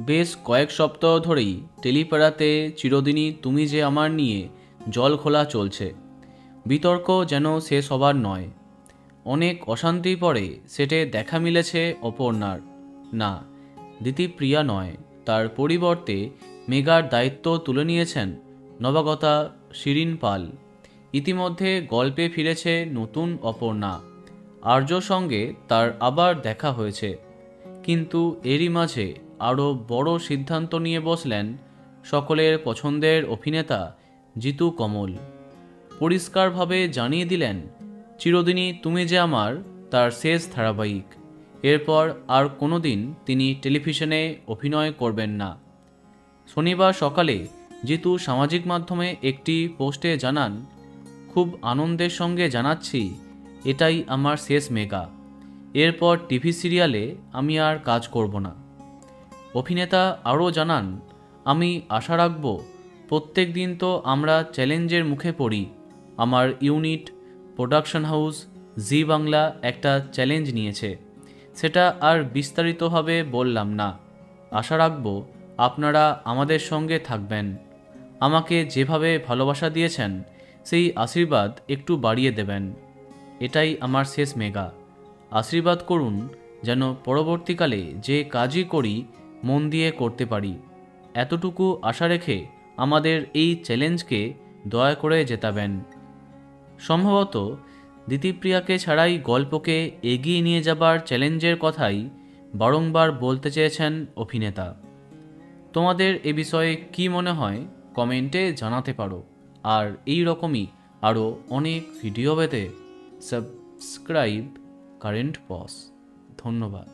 বেশ কয়েক সপ্তাহ ধরেই টেলিপাড়াতে চিরদিনই তুমি যে আমার নিয়ে জল খোলা চলছে। বিতর্ক যেন শেষ হবার নয়। অনেক অশান্তির পরে সেটে দেখা মিলেছে অপর্ণার। না, দিতিপ্রিয়া নয়, তার পরিবর্তে মেগার দায়িত্ব তুলে নিয়েছেন নবাগতা শিরিন পাল। ইতিমধ্যে গল্পে ফিরেছে নতুন অপর্ণা। আর্যর সঙ্গে তার আবার দেখা হয়েছে, কিন্তু এরই মাঝে আরও বড় সিদ্ধান্ত নিয়ে বসলেন সকলের পছন্দের অভিনেতা জিতু কমল। পরিষ্কারভাবে জানিয়ে দিলেন, চিরদিনই তুমি যে আমার তার শেষ ধারাবাহিক। এরপর আর কোনো দিন তিনি টেলিভিশনে অভিনয় করবেন না। শনিবার সকালে জিতু সামাজিক মাধ্যমে একটি পোস্টে জানান, খুব আনন্দের সঙ্গে জানাচ্ছি, এটাই আমার শেষ মেগা। এরপর টিভি সিরিয়ালে আমি আর কাজ করব না। অভিনেতা আরও জানান, আমি আশা রাখব, প্রত্যেক দিন তো আমরা চ্যালেঞ্জের মুখে পড়ি। আমার ইউনিট প্রোডাকশন হাউস জি বাংলা একটা চ্যালেঞ্জ নিয়েছে, সেটা আর বিস্তারিতভাবে বললাম না। আশা রাখব আপনারা আমাদের সঙ্গে থাকবেন। আমাকে যেভাবে ভালোবাসা দিয়েছেন সেই আশীর্বাদ একটু বাড়িয়ে দেবেন। এটাই আমার শেষ মেগা। আশীর্বাদ করুন যেন পরবর্তীকালে যে কাজই করি মন দিয়ে করতে পারি। এতটুকু আশা রেখে আমাদের এই চ্যালেঞ্জকে দয়া করে জেতাবেন। সম্ভবত দিতিপ্রিয়াকে ছাড়াই গল্পকে এগিয়ে নিয়ে যাবার চ্যালেঞ্জের কথাই বারংবার বলতে চেয়েছেন অভিনেতা। তোমাদের এ বিষয়ে কী মনে হয় কমেন্টে জানাতে পারো। আর এই রকমই আরও অনেক ভিডিও পেতে সাবস্ক্রাইব কারেন্ট পজ। ধন্যবাদ।